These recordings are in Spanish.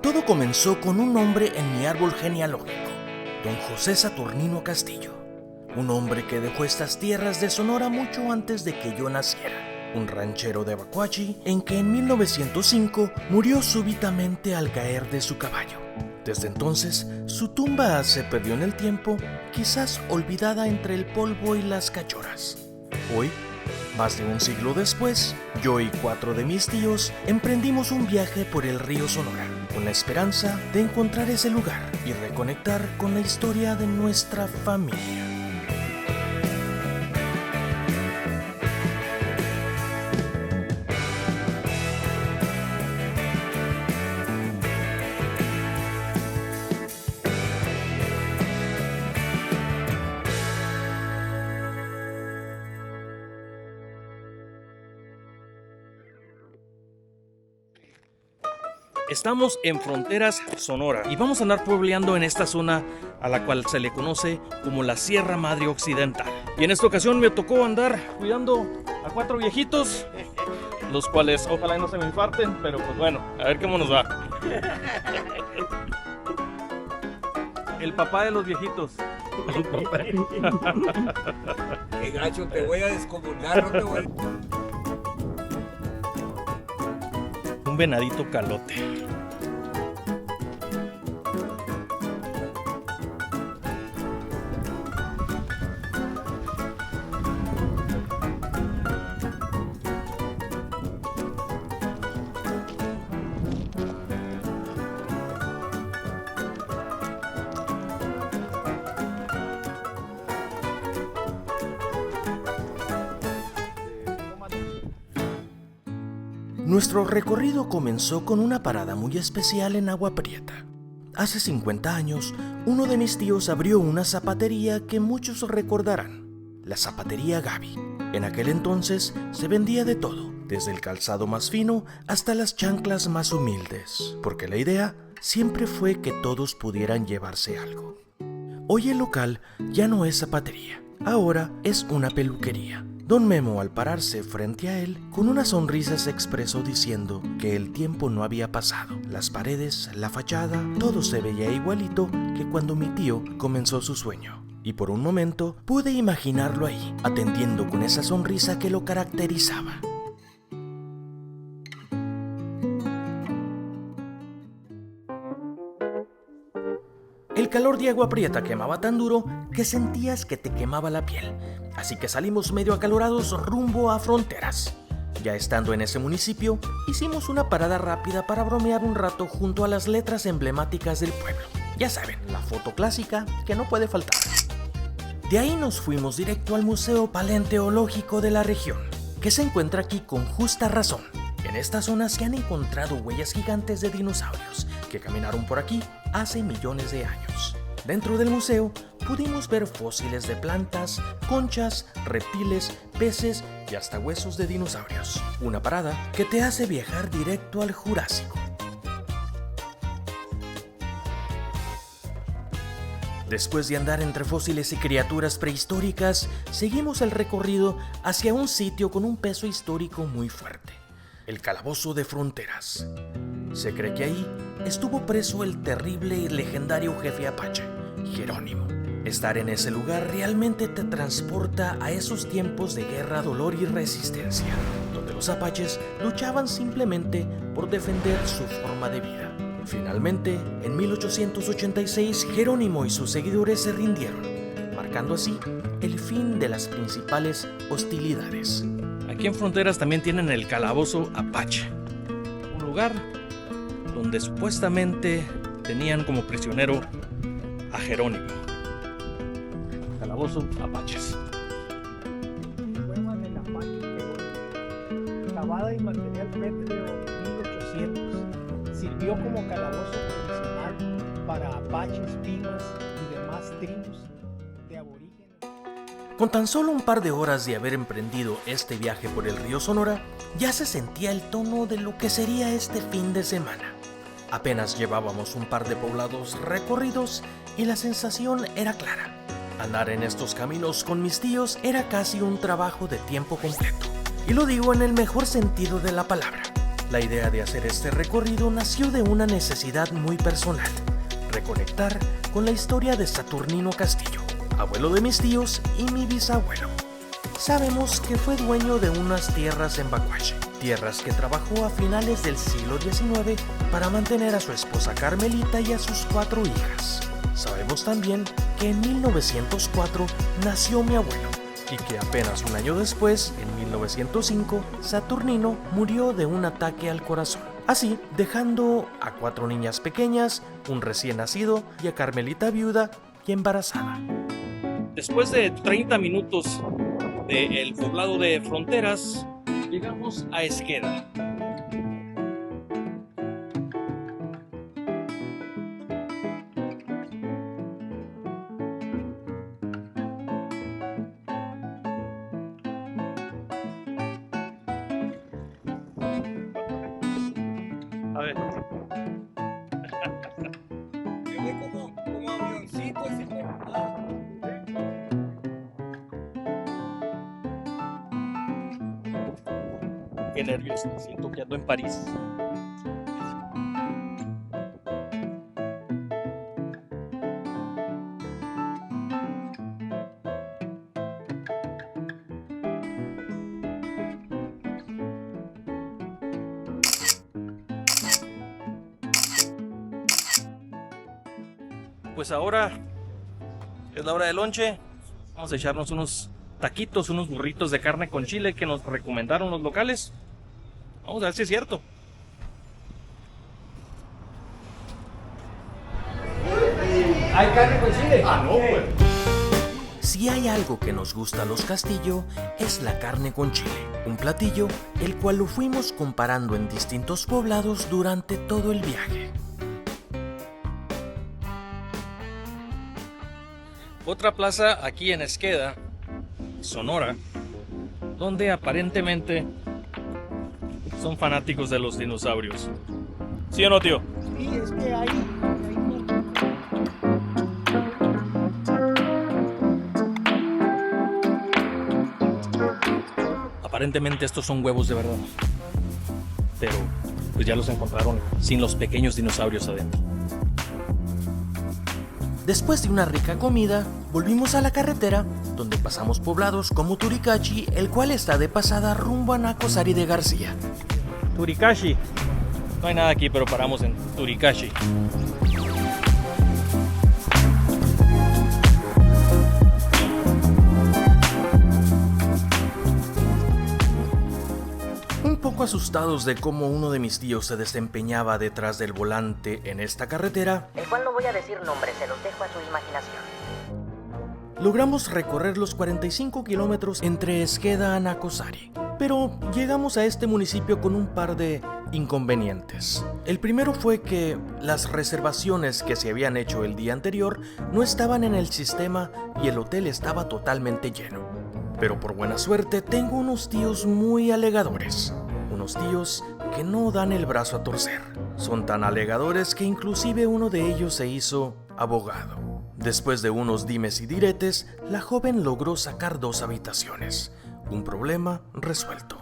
Todo comenzó con un nombre en mi árbol genealógico, don José Saturnino Castillo, un hombre que dejó estas tierras de Sonora mucho antes de que yo naciera, un ranchero de Bacuachi en que en 1905 murió súbitamente al caer de su caballo. Desde entonces, su tumba se perdió en el tiempo, quizás olvidada entre el polvo y las cachorras. Hoy, más de un siglo después, yo y 4 de mis tíos emprendimos un viaje por el río Sonora, con la esperanza de encontrar ese lugar y reconectar con la historia de nuestra familia. Estamos en Fronteras, Sonora, y vamos a andar puebleando en esta zona a la cual se le conoce como la Sierra Madre Occidental. Y en esta ocasión me tocó andar cuidando a 4 viejitos, los cuales ojalá no se me infarten, pero pues bueno, a ver cómo nos va. El papá de los viejitos. Qué gacho, te voy a descomunar, no te voy a... Un venadito calote. Nuestro recorrido comenzó con una parada muy especial en Agua Prieta. Hace 50 años, uno de mis tíos abrió una zapatería que muchos recordarán, la Zapatería Gaby. En aquel entonces se vendía de todo, desde el calzado más fino hasta las chanclas más humildes, porque la idea siempre fue que todos pudieran llevarse algo. Hoy el local ya no es zapatería, ahora es una peluquería. Don Memo, al pararse frente a él, con una sonrisa se expresó diciendo que el tiempo no había pasado. Las paredes, la fachada, todo se veía igualito que cuando mi tío comenzó su sueño. Y por un momento pude imaginarlo ahí, atendiendo con esa sonrisa que lo caracterizaba. El calor de Agua Prieta quemaba tan duro que sentías que te quemaba la piel, así que salimos medio acalorados rumbo a Fronteras. Ya estando en ese municipio, hicimos una parada rápida para bromear un rato junto a las letras emblemáticas del pueblo. Ya saben, la foto clásica que no puede faltar. De ahí nos fuimos directo al Museo Paleontológico de la región, que se encuentra aquí con justa razón. En esta zona se han encontrado huellas gigantes de dinosaurios que caminaron por aquí hace millones de años. Dentro del museo pudimos ver fósiles de plantas, conchas, reptiles, peces y hasta huesos de dinosaurios. Una parada que te hace viajar directo al Jurásico. Después de andar entre fósiles y criaturas prehistóricas, seguimos el recorrido hacia un sitio con un peso histórico muy fuerte: el Calabozo de Fronteras. Se cree que ahí estuvo preso el terrible y legendario jefe apache, Jerónimo. Estar en ese lugar realmente te transporta a esos tiempos de guerra, dolor y resistencia, donde los apaches luchaban simplemente por defender su forma de vida. Finalmente, en 1886, Jerónimo y sus seguidores se rindieron, marcando así el fin de las principales hostilidades. Aquí en Fronteras también tienen el Calabozo Apache, un lugar donde supuestamente tenían como prisionero a Jerónimo. Calabozo Apaches. Cueva del Apache, cavada y material pétreo de 1800, sirvió como calabozo provisional para apaches, pimas y demás tribus de aborígenes. Con tan solo un par de horas de haber emprendido este viaje por el río Sonora, ya se sentía el tono de lo que sería este fin de semana. Apenas llevábamos un par de poblados recorridos y la sensación era clara. Andar en estos caminos con mis tíos era casi un trabajo de tiempo completo. Y lo digo en el mejor sentido de la palabra. La idea de hacer este recorrido nació de una necesidad muy personal: reconectar con la historia de Saturnino Castillo, abuelo de mis tíos y mi bisabuelo. Sabemos que fue dueño de unas tierras en Bacuache, tierras que trabajó a finales del siglo XIX para mantener a su esposa Carmelita y a sus 4 hijas. Sabemos también que en 1904 nació mi abuelo y que apenas un año después, en 1905, Saturnino murió de un ataque al corazón. Así, dejando a 4 niñas pequeñas, un recién nacido y a Carmelita viuda y embarazada. Después de 30 minutos del poblado de Fronteras, llegamos a Esqueda. A ver. Se ve como avioncito ese. Qué nervios, siento que ando en París. Pues ahora es la hora del lonche. Vamos a echarnos unos taquitos, unos burritos de carne con chile que nos recomendaron los locales. Vamos a ver si es cierto. ¿Hay carne con chile? Si hay algo que nos gusta a los Castillo, es la carne con chile, un platillo el cual lo fuimos comparando en distintos poblados durante todo el viaje. Otra plaza aquí en Esqueda, Sonora, donde aparentemente son fanáticos de los dinosaurios. ¿Sí o no, tío? Sí, es que hay Aparentemente estos son huevos de verdad. Pero pues ya los encontraron sin los pequeños dinosaurios adentro. Después de una rica comida, volvimos a la carretera, donde pasamos poblados como Turicachi, el cual está de pasada rumbo a Nacosari de García. Turicachi. No hay nada aquí, pero paramos en Turicachi. Un poco asustados de cómo uno de mis tíos se desempeñaba detrás del volante en esta carretera, el cual no voy a decir nombres, se los dejo a su imaginación. logramos recorrer los 45 kilómetros entre Esqueda a Nacosari. Pero llegamos a este municipio con un par de inconvenientes. El primero fue que las reservaciones que se habían hecho el día anterior no estaban en el sistema y el hotel estaba totalmente lleno. Pero por buena suerte tengo unos tíos muy alegadores. Unos tíos que no dan el brazo a torcer. Son tan alegadores que inclusive uno de ellos se hizo abogado. Después de unos dimes y diretes, la joven logró sacar 2 habitaciones. Un problema resuelto.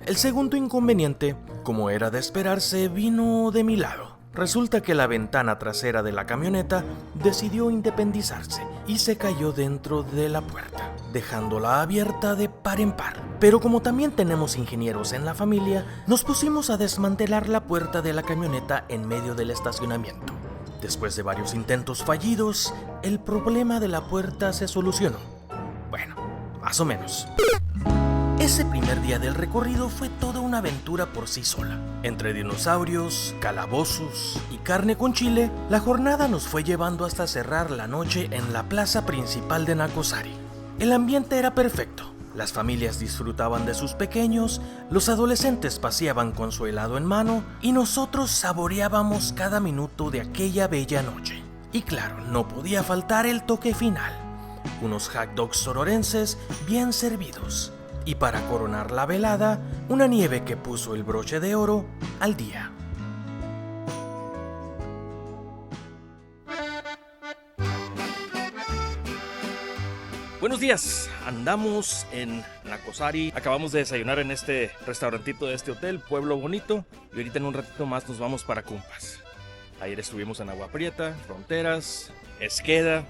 El segundo inconveniente, como era de esperarse, vino de mi lado. Resulta que la ventana trasera de la camioneta decidió independizarse y se cayó dentro de la puerta, dejándola abierta de par en par. Pero como también tenemos ingenieros en la familia, nos pusimos a desmantelar la puerta de la camioneta en medio del estacionamiento. Después de varios intentos fallidos, el problema de la puerta se solucionó. Bueno, más o menos. Ese primer día del recorrido fue toda una aventura por sí sola. Entre dinosaurios, calabozos y carne con chile, la jornada nos fue llevando hasta cerrar la noche en la plaza principal de Nacosari. El ambiente era perfecto. Las familias disfrutaban de sus pequeños, los adolescentes paseaban con su helado en mano y nosotros saboreábamos cada minuto de aquella bella noche. Y claro, no podía faltar el toque final. Unos hot dogs sonorenses bien servidos. Y para coronar la velada, una nieve que puso el broche de oro al día. Buenos días, andamos en Nacosari. Acabamos de desayunar en este restaurantito de este hotel, Pueblo Bonito. Y ahorita en un ratito más nos vamos para Cumpas. Ayer estuvimos en Agua Prieta, Fronteras, Esqueda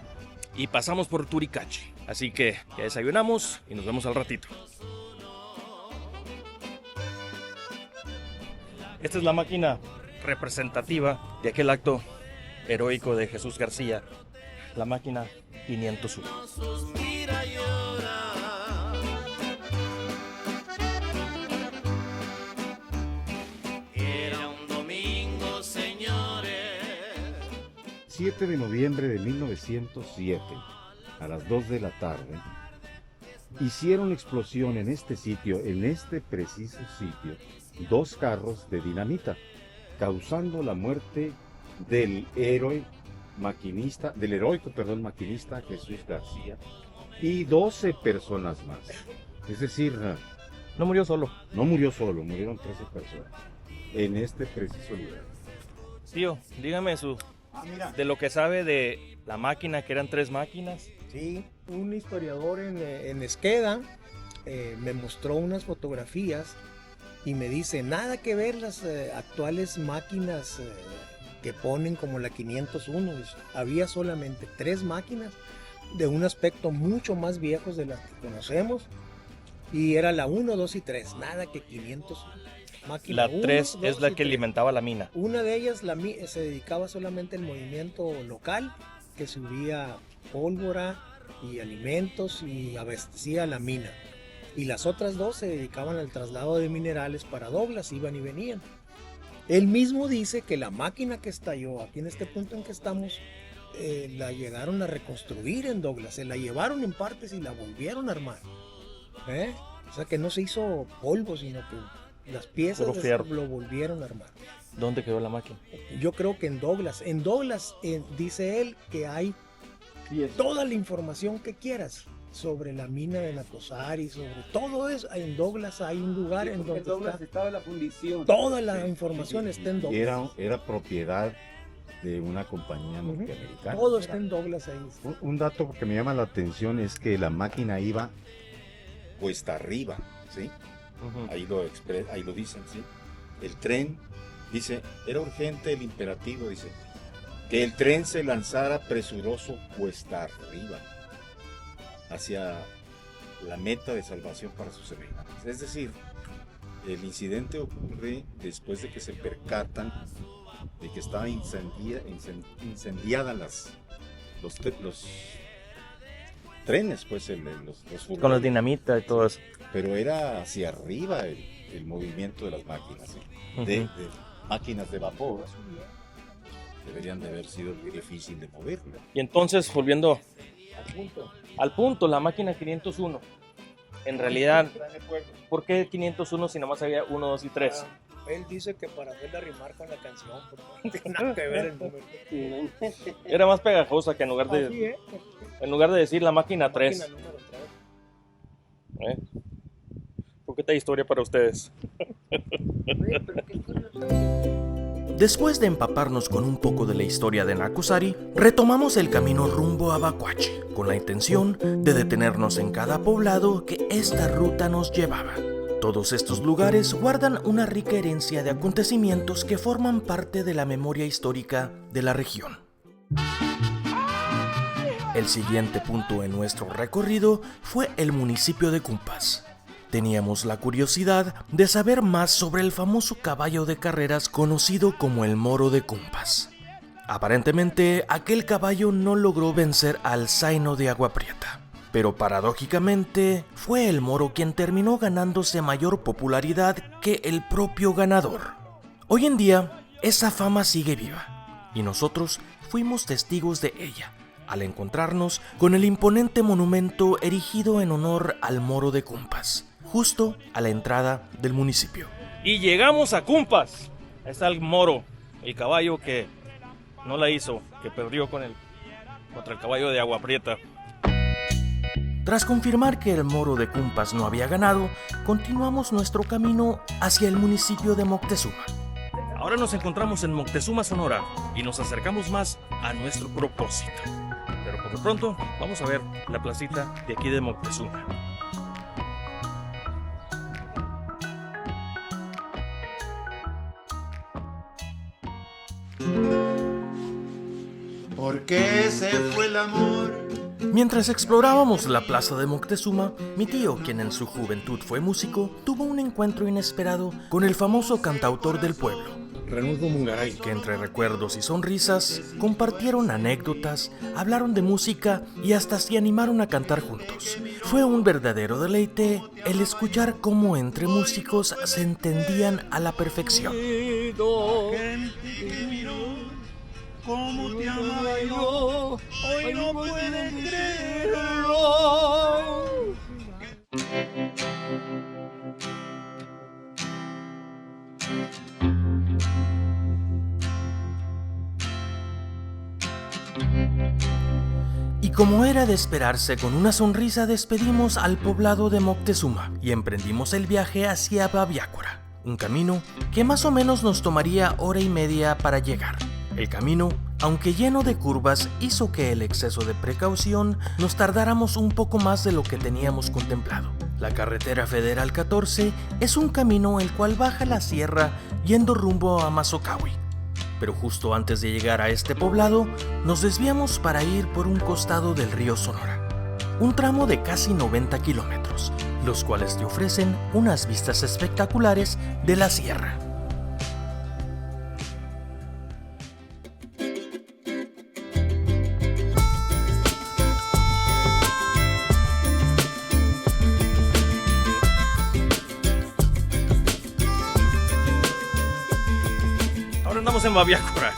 y pasamos por Turicachi. Así que ya desayunamos y nos vemos al ratito. Esta es la máquina representativa de aquel acto heroico de Jesús García, la máquina 501. Era un domingo, señores. 7 de noviembre de 1907, a las 2 de la tarde, hicieron explosión en este sitio, en este preciso sitio, 2 carros de dinamita, causando la muerte del heroico maquinista Jesús García y 12 personas más. Es decir, No murió solo. no murió solo, murieron 13 personas en este preciso lugar. Tío, dígame de lo que sabe de la máquina, que eran 3 máquinas. Sí, un historiador en Esqueda me mostró unas fotografías y me dice, nada que ver las actuales máquinas que ponen como la 501. Dice, había solamente 3 máquinas de un aspecto mucho más viejos de las que conocemos y era la 1, 2 y 3, nada que 500. Máquina La 1, 3 2 es la y que 3. alimentaba la mina. Una de ellas se dedicaba solamente al movimiento local, que subía pólvora y alimentos y abastecía la mina. Y las otras 2 se dedicaban al traslado de minerales para Douglas, iban y venían. Él mismo dice que la máquina que estalló aquí en este punto en que estamos, la llegaron a reconstruir en Douglas, se la llevaron en partes y la volvieron a armar. O sea que no se hizo polvo, sino que las piezas Puro fierro. lo volvieron a armar. ¿Dónde quedó la máquina? Yo creo que en Douglas. En Douglas dice él que hay toda la información que quieras sobre la mina de Nacosari, sobre todo eso. En Douglas hay un lugar en donde estaba la fundición. toda la información está en Douglas. Era propiedad de una compañía norteamericana. Todo está en Douglas ahí. Un dato que me llama la atención es que la máquina iba cuesta arriba, ¿sí? Ahí lo dicen, ¿sí? El tren, dice, era urgente el imperativo, dice, que el tren se lanzara presuroso cuesta arriba, hacia la meta de salvación para sus semejantes. Es decir, el incidente ocurre después de que se percatan de que estaba incendiada los trenes, pues, los Con la dinamita y todo eso. pero era hacia arriba el movimiento de las máquinas, ¿sí? de máquinas de vapor. Deberían de haber sido muy difícil de mover, ¿no? Y entonces, volviendo al punto, la máquina 501. En realidad, ¿por qué 501 si nomás había 1, 2 y 3? Él dice que para hacerla rimar con la canción, porque no tiene nada que ver el número. Era más pegajosa que en lugar Así de, es. en lugar de decir la máquina 3. Máquina número 3. Poquita historia para ustedes. Después de empaparnos con un poco de la historia de Nacosari, retomamos el camino rumbo a Bacuache, con la intención de detenernos en cada poblado que esta ruta nos llevaba. Todos estos lugares guardan una rica herencia de acontecimientos que forman parte de la memoria histórica de la región. El siguiente punto en nuestro recorrido fue el municipio de Cumpas. Teníamos la curiosidad de saber más sobre el famoso caballo de carreras conocido como el Moro de Cumpas. Aparentemente, aquel caballo no logró vencer al Zaino de Agua Prieta, pero paradójicamente fue el Moro quien terminó ganándose mayor popularidad que el propio ganador. Hoy en día, esa fama sigue viva, y nosotros fuimos testigos de ella, al encontrarnos con el imponente monumento erigido en honor al Moro de Cumpas, justo a la entrada del municipio. Y llegamos a Cumpas. Ahí está el Moro, el caballo que no la hizo, que perdió contra el caballo de Agua Prieta. Tras confirmar que el Moro de Cumpas no había ganado, continuamos nuestro camino hacia el municipio de Moctezuma. Ahora nos encontramos en Moctezuma, Sonora, y nos acercamos más a nuestro propósito. Pero por lo pronto, vamos a ver la placita de aquí de Moctezuma. ¿Por qué se fue el amor? Mientras explorábamos la plaza de Moctezuma, mi tío, quien en su juventud fue músico, tuvo un encuentro inesperado con el famoso cantautor del pueblo, Ranulfo Mungaray. que entre recuerdos y sonrisas compartieron anécdotas, hablaron de música y hasta se animaron a cantar juntos. Fue un verdadero deleite el escuchar cómo entre músicos se entendían a la perfección. ¿Cómo te amaba yo? Hoy no pueden creerlo. Y como era de esperarse, con una sonrisa despedimos al poblado de Moctezuma y emprendimos el viaje hacia Babiácora, un camino que más o menos nos tomaría hora y media para llegar. El camino, aunque lleno de curvas, hizo que el exceso de precaución nos tardáramos un poco más de lo que teníamos contemplado. La carretera federal 14 es un camino el cual baja la sierra yendo rumbo a Mazocahui. Pero justo antes de llegar a este poblado, nos desviamos para ir por un costado del río Sonora. Un tramo de casi 90 kilómetros, los cuales te ofrecen unas vistas espectaculares de la sierra. Andamos en Babiácora,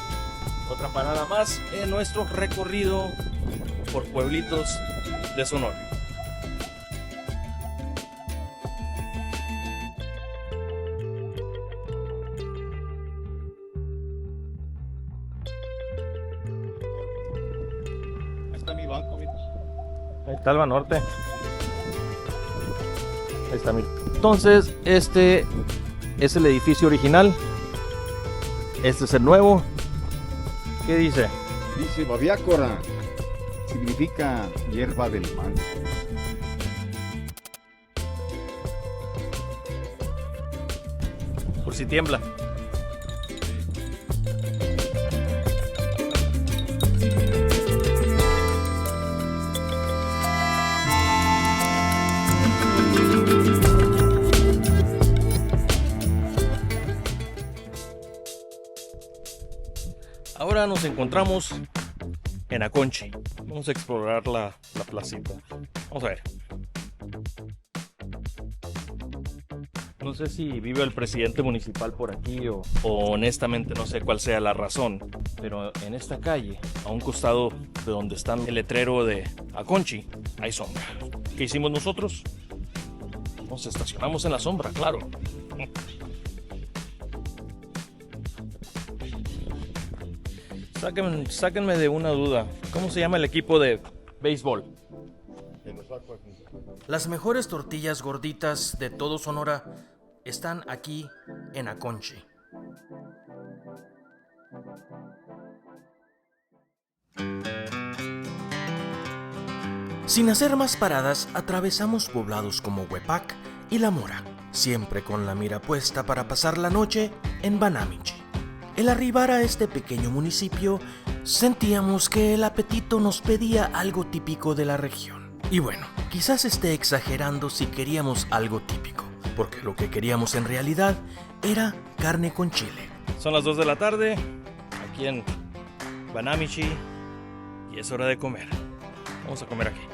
otra parada más en nuestro recorrido por pueblitos de Sonora. Ahí está mi banco, mira. Ahí está el Banorte. Ahí está, mira. Entonces, este es el edificio original. Este es el nuevo. ¿Qué dice? Dice Babiácora. Significa hierba del manso. Por si tiembla. Ahora nos encontramos en Aconchi. Vamos a explorar la placita. Vamos a ver. No sé si vive el presidente municipal por aquí o honestamente no sé cuál sea la razón. Pero en esta calle, a un costado de donde está el letrero de Aconchi, hay sombra. ¿Qué hicimos nosotros? Nos estacionamos en la sombra, claro. Sáquenme de una duda. ¿Cómo se llama el equipo de béisbol? Las mejores tortillas gorditas de todo Sonora están aquí en Aconchi. Sin hacer más paradas, atravesamos poblados como Huepac y La Mora, siempre con la mira puesta para pasar la noche en Banamichi. El arribar a este pequeño municipio, sentíamos que el apetito nos pedía algo típico de la región. Y bueno, quizás esté exagerando si queríamos algo típico, porque lo que queríamos en realidad era carne con chile. Son las 2 de la tarde, aquí en Banamichi, y es hora de comer. Vamos a comer aquí.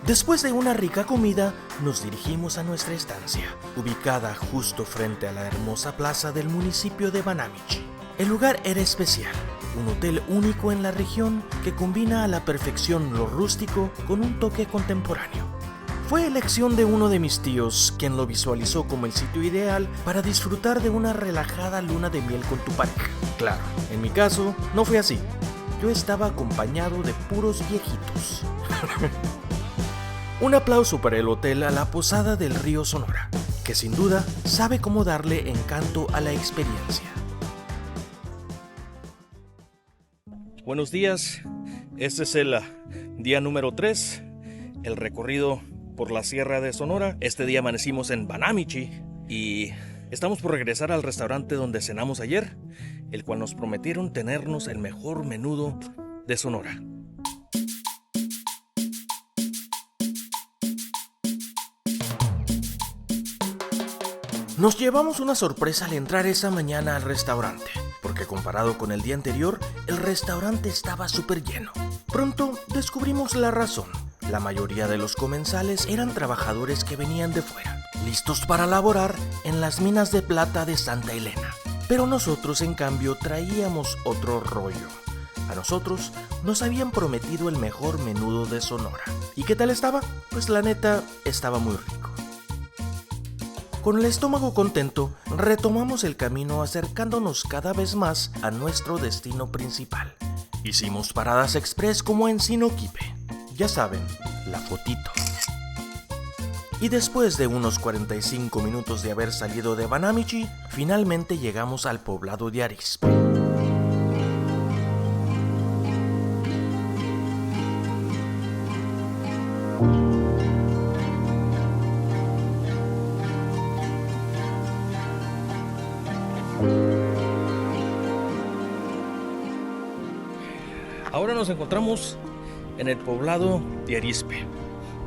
Después de una rica comida, nos dirigimos a nuestra estancia, ubicada justo frente a la hermosa plaza del municipio de Banamichi. El lugar era especial, un hotel único en la región que combina a la perfección lo rústico con un toque contemporáneo. Fue elección de uno de mis tíos, quien lo visualizó como el sitio ideal para disfrutar de una relajada luna de miel con tu pareja. Claro, en mi caso, no fue así. Yo estaba acompañado de puros viejitos. Un aplauso para el hotel a la posada del río Sonora. que sin duda sabe cómo darle encanto a la experiencia. Buenos días, este es el día número 3, el recorrido por la Sierra de Sonora. Este día amanecimos en Banamichi y estamos por regresar al restaurante donde cenamos ayer, el cual nos prometieron tenernos el mejor menudo de Sonora. Nos llevamos una sorpresa al entrar esa mañana al restaurante, porque comparado con el día anterior, el restaurante estaba súper lleno. Pronto descubrimos la razón. La mayoría de los comensales eran trabajadores que venían de fuera, listos para laborar en las minas de plata de Santa Elena. Pero nosotros, en cambio, traíamos otro rollo. A nosotros nos habían prometido el mejor menudo de Sonora. ¿Y qué tal estaba? Pues la neta, estaba muy rico. Con el estómago contento, retomamos el camino acercándonos cada vez más a nuestro destino principal. Hicimos paradas express como en Sinoquipe. Ya saben, la fotito. Y después de unos 45 minutos de haber salido de Banamichi, finalmente llegamos al poblado de Arizpe. Ahora nos encontramos en el poblado de Arizpe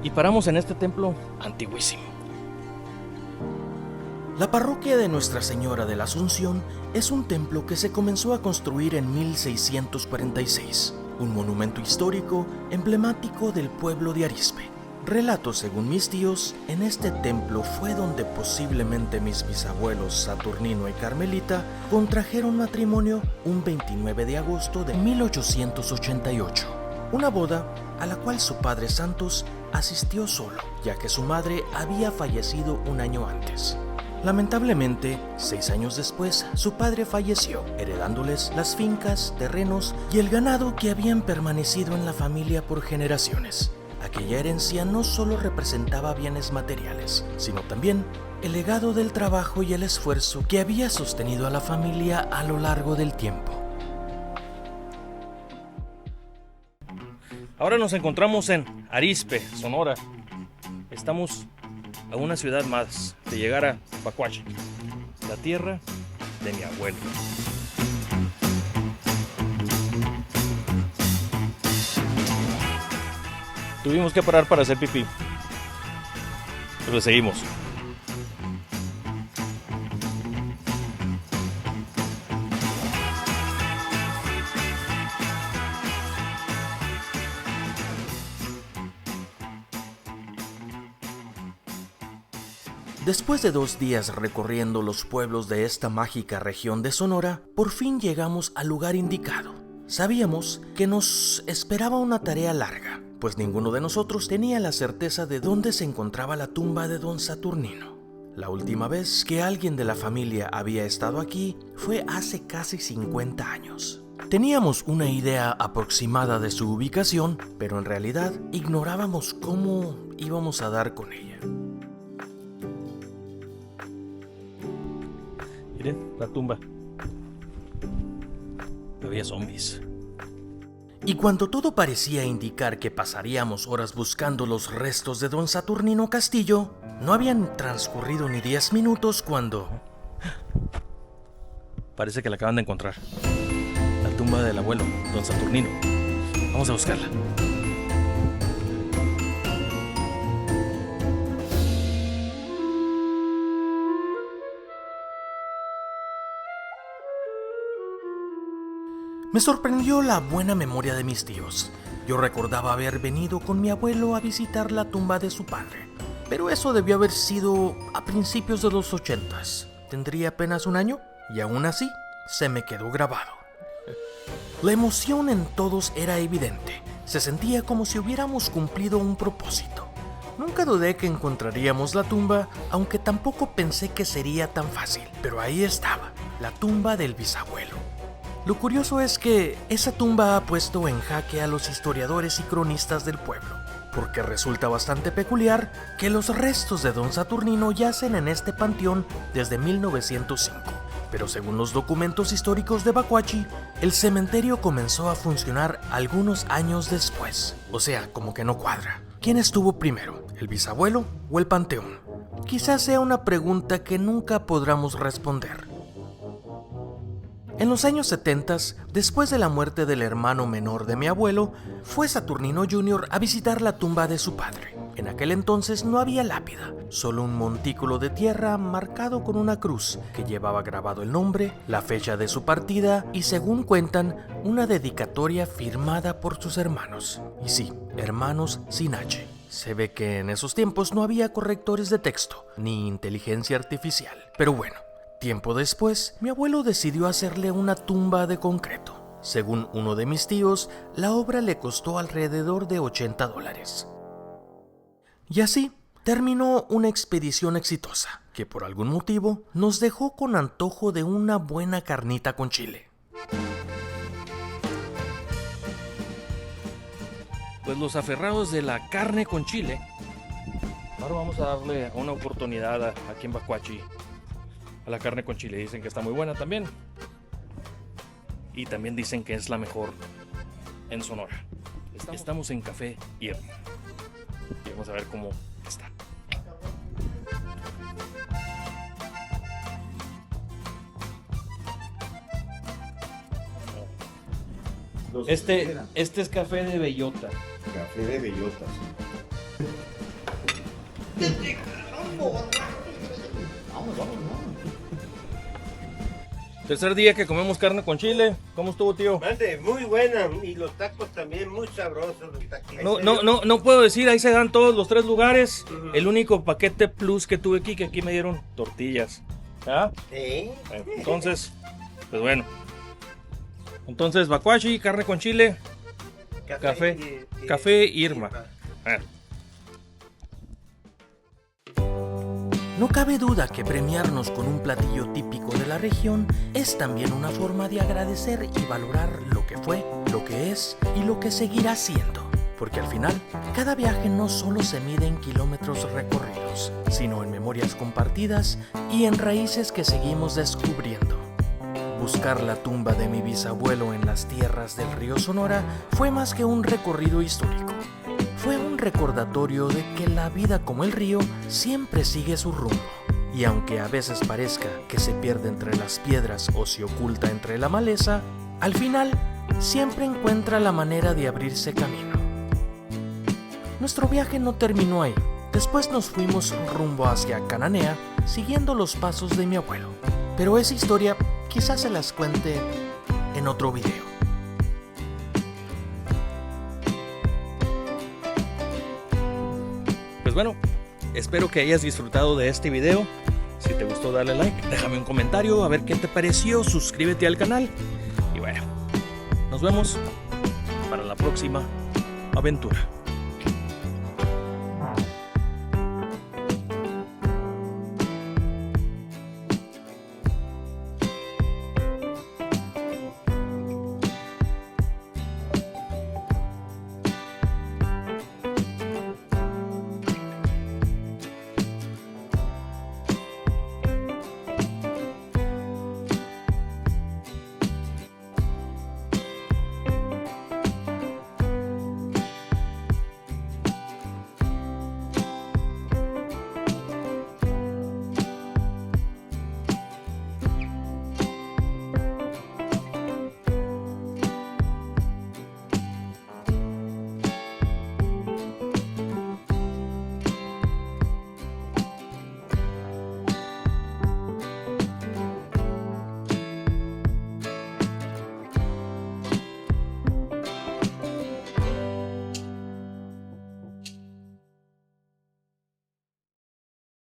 y paramos en este templo antiguísimo. La parroquia de Nuestra Señora de la Asunción es un templo que se comenzó a construir en 1646, un monumento histórico emblemático del pueblo de Arizpe. Relato según mis tíos, en este templo fue donde posiblemente mis bisabuelos Saturnino y Carmelita contrajeron matrimonio un 29 de agosto de 1888. Una boda a la cual su padre Santos asistió solo, ya que su madre había fallecido un año antes. Lamentablemente, 6 años después, su padre falleció, heredándoles las fincas, terrenos y el ganado que habían permanecido en la familia por generaciones. Aquella herencia no solo representaba bienes materiales, sino también el legado del trabajo y el esfuerzo que había sostenido a la familia a lo largo del tiempo. Ahora nos encontramos en Arizpe, Sonora. Estamos a una ciudad más de llegar a Bacuachi, la tierra de mi abuelo. Tuvimos que parar para hacer pipí, pero seguimos. Después de 2 días recorriendo los pueblos de esta mágica región de Sonora, por fin llegamos al lugar indicado. Sabíamos que nos esperaba una tarea larga, pues ninguno de nosotros tenía la certeza de dónde se encontraba la tumba de don Saturnino. La última vez que alguien de la familia había estado aquí fue hace casi 50 años. Teníamos una idea aproximada de su ubicación, pero en realidad ignorábamos cómo íbamos a dar con ella. Miren, la tumba. Había zombies. Y cuando todo parecía indicar que pasaríamos horas buscando los restos de don Saturnino Castillo, no habían transcurrido ni 10 minutos cuando... Parece que la acaban de encontrar. La tumba del abuelo, don Saturnino. Vamos a buscarla. Me sorprendió la buena memoria de mis tíos. Yo recordaba haber venido con mi abuelo a visitar la tumba de su padre, pero eso debió haber sido a principios de los 80s. Tendría apenas 1 año y aún así se me quedó grabado. La emoción en todos era evidente. Se sentía como si hubiéramos cumplido un propósito. Nunca dudé que encontraríamos la tumba, aunque tampoco pensé que sería tan fácil. Pero ahí estaba, la tumba del bisabuelo. Lo curioso es que esa tumba ha puesto en jaque a los historiadores y cronistas del pueblo. porque resulta bastante peculiar que los restos de don Saturnino yacen en este panteón desde 1905. Pero según los documentos históricos de Bacuachi, el cementerio comenzó a funcionar algunos años después. O sea, como que no cuadra. ¿Quién estuvo primero, el bisabuelo o el panteón? Quizás sea una pregunta que nunca podremos responder. En los años 70, después de la muerte del hermano menor de mi abuelo, fue Saturnino Jr. a visitar la tumba de su padre. En aquel entonces no había lápida, solo un montículo de tierra marcado con una cruz que llevaba grabado el nombre, la fecha de su partida y, según cuentan, una dedicatoria firmada por sus hermanos. Y sí, hermanos sin H. Se ve que en esos tiempos no había correctores de texto, ni inteligencia artificial. Pero bueno, tiempo después, mi abuelo decidió hacerle una tumba de concreto. Según uno de mis tíos, la obra le costó alrededor de $80. Y así terminó una expedición exitosa, que por algún motivo nos dejó con antojo de una buena carnita con chile. Pues los aferrados de la carne con chile, ahora vamos a darle una oportunidad aquí en Bacuachi a la carne con chile. Dicen que está muy buena también, y también dicen que es la mejor en Sonora. Estamos en Café Irma y vamos a ver cómo está. Este es café de bellota. Café de bellotas. Tercer día que comemos carne con chile. ¿Cómo estuvo, tío? Mande, muy buena. Y los tacos también muy sabrosos. Los taquitos. No puedo decir, ahí se dan todos los 3 lugares. El único paquete plus que tuve aquí, que aquí me dieron tortillas. ¿Ah? Sí. Entonces, pues bueno. Entonces, Bacuachi, carne con chile, café Irma. No cabe duda que premiarnos con un platillo típico de la región es también una forma de agradecer y valorar lo que fue, lo que es y lo que seguirá siendo. Porque al final, cada viaje no solo se mide en kilómetros recorridos, sino en memorias compartidas y en raíces que seguimos descubriendo. Buscar la tumba de mi bisabuelo en las tierras del río Sonora fue más que un recorrido histórico. Fue un recordatorio de que la vida como el río siempre sigue su rumbo. Y aunque a veces parezca que se pierde entre las piedras o se oculta entre la maleza, al final siempre encuentra la manera de abrirse camino. Nuestro viaje no terminó ahí. Después nos fuimos rumbo hacia Cananea, siguiendo los pasos de mi abuelo. Pero esa historia quizás se las cuente en otro video. Pues bueno, espero que hayas disfrutado de este video. Si te gustó, dale like, déjame un comentario, a ver qué te pareció, suscríbete al canal. Y bueno, nos vemos para la próxima aventura.